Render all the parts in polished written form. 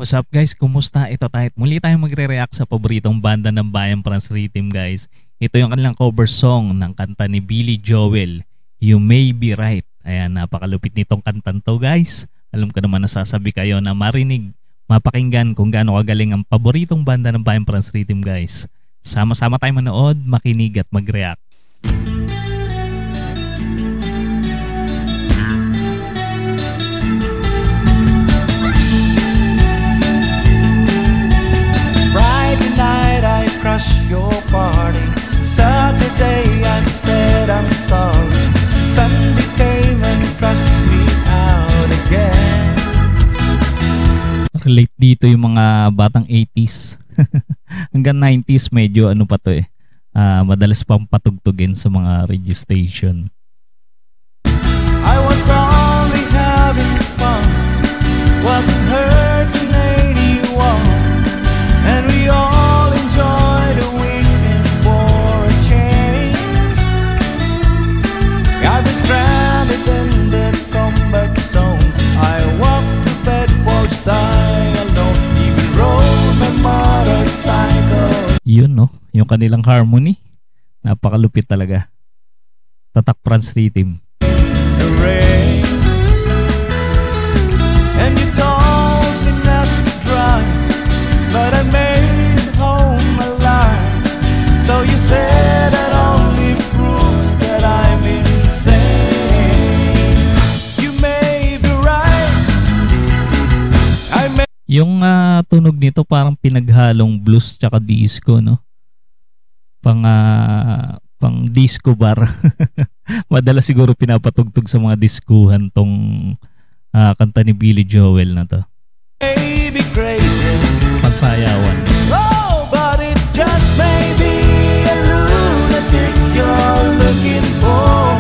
What's up guys? Kumusta? Ito tayo. Muli tayong magre-react sa paboritong banda ng Bayan France Rhythm guys. Ito yung kanilang cover song ng kanta ni Billy Joel, You May Be Right. Ayan, napakalupit nitong kantan to guys. Alam ko naman nasasabi kayo na marinig, mapakinggan kung gaano kagaling ang paboritong banda ng Bayan France Rhythm guys. Sama-sama tayong manood, makinig at mag-react. Your party. Saturday I said I'm sorry. Sunday came and crushed me out again. Relate dito yung mga batang 80s hanggang 90s, medyo ano pa to madalas pang patugtugin sa mga radio station. I was only having fun, wasn't hurting anyone, and we all enjoyed the weekend for a change. I've been stranded in the combat zone. I walked to bed for die alone. Even rode my motorcycle. Yun no, yung kanilang harmony, napakalupit talaga. Tatak France Rhythm. And you told me not to drive, but I made it home alive. So you said that only proves that I'm insane. You may be right. Yung tunog nito parang pinaghalong blues tsaka disco, no? Pang disco bar. Madalas siguro pinapatugtog sa mga diskuhan tong kanta ni Billy Joel na to. Maybe crazy. Pasayawan. Oh, but it just may be a lunatic you're looking for.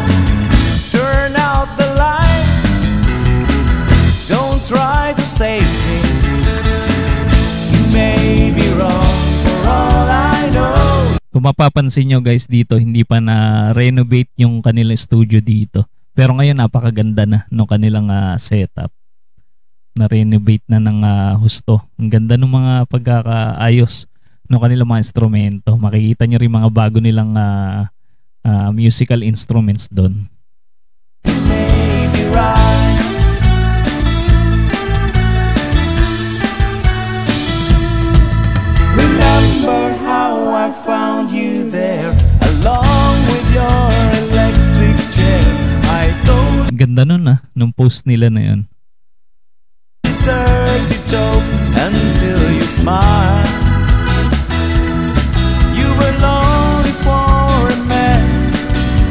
Turn out the lights. Don't try to save me. You may be wrong for all I know. Kung mapapansin nyo guys dito, hindi pa na-renovate yung kanilang studio dito. Pero ngayon napakaganda na ng kanilang setup. Na-renovate na ng husto. Ang ganda ng mga pagkakaayos ng kanilang mga instrumento. Makikita nyo rin mga bago nilang musical instruments doon. Remember how I found you there, along with your electric chair. I don't. Ganda nun nung post nila na yun. Dirty jokes until you smile. You were lonely for a man.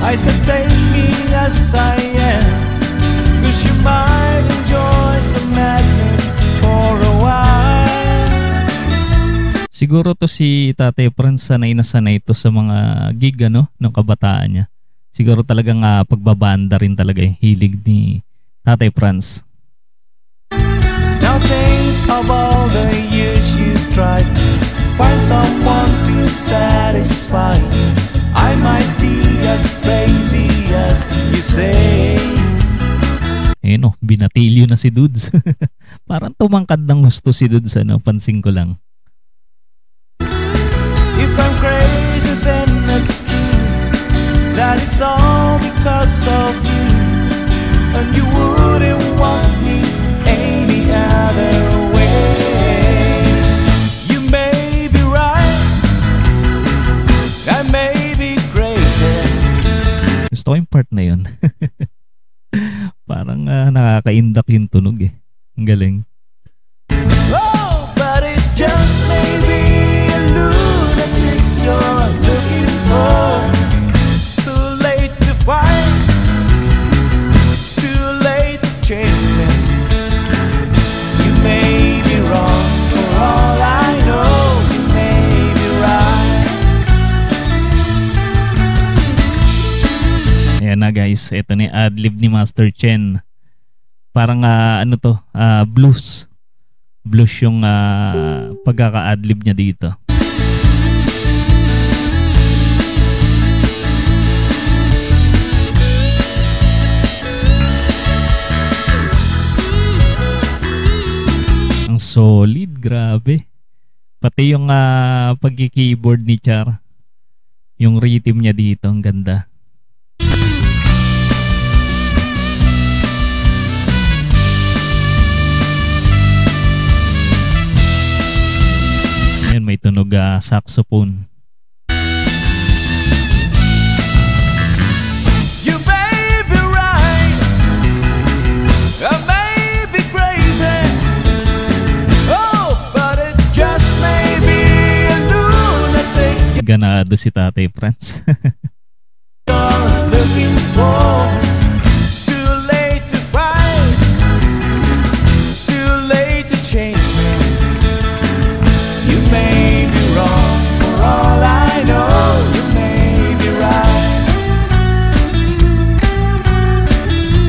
I said take me as I am, 'cause you might enjoy some madness for a while. Siguro to si Tatay Franz sanay na sanay to sa mga gig ng kabataan niya. Siguro talagang pagbabanda rin talaga yung hilig ni Tatay Franz. Now think of all the years you tried to find someone to satisfy. I might be as crazy as you say. Binatilyo na si Dudes. Parang tumangkad ng gusto si Dudes, pansin ko lang. If I'm crazy then it's true, that it's all because of you, and you wouldn't want me any other way. You may be right, I may be crazy. Gusto ko yung part na yun. Parang nakaka-indak yung tunog Ang galing. Oh, but it just may be a lunatic you're looking for. Too late to find, it's too late to change me. You may be wrong for all I know. You may be right. Ayan na guys, ito na yung adlib ni Master Chen. Parang blues. Blues yung pagkaka-adlib niya dito. Solid, grabe. Pati yung pagki-keyboard ni Char. Yung rhythm niya dito, ang ganda. Ayan, may tunog saxophone. You may be right, I may be crazy. Oh, but it just may be a lunatic Ganado si Tatay Franz. you're looking for. It's too late to fight. It's too late to change me. You may be wrong, for all I know. You may be right.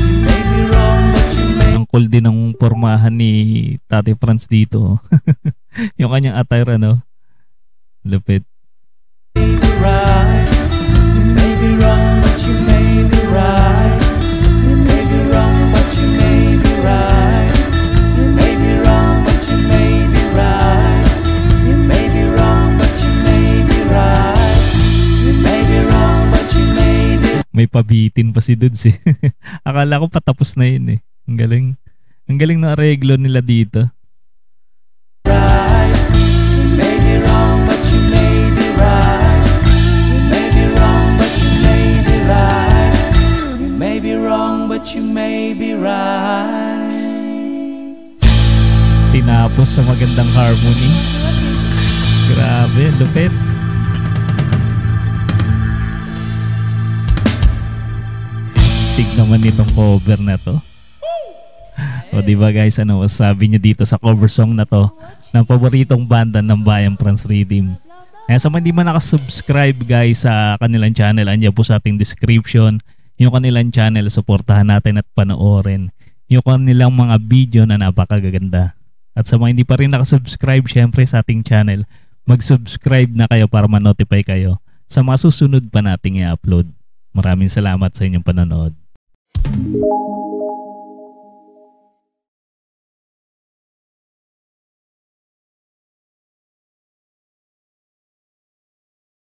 You may be wrong, but you may Ang cool din ng pormahan ni Tatay Franz dito. Yung kanyang attire, ano? Lupit. be right. You may be wrong, but you may be right. You may be wrong, but you may be right. You may be wrong, but you may be right. You may be wrong, but you may be right. You may be wrong, but you may be May pabitin pa si Dudes eh. Akala ko patapos na yun eh. Ang galing. Ang galing ng areglo nila dito. right. You may be wrong, but you may be right. You may be wrong, but you may be right. You may be wrong, but you may be right. Tinapos sa magandang harmony. Grabe, lupit. Stig naman itong cover na to. O diba guys, ano masasabi nyo dito sa cover song na to ng paboritong banda ng Bayan Franz Rhythm? Kaya sa mga hindi man nakasubscribe guys sa kanilang channel, andyan po sa ating description yung kanilang channel, suportahan natin at panoorin yung kanilang mga video na napakaganda. At sa mga hindi pa rin nakasubscribe syempre sa ating channel, mag-subscribe na kayo para ma-notify kayo sa mga susunod pa nating i-upload. Maraming salamat sa inyong panonood.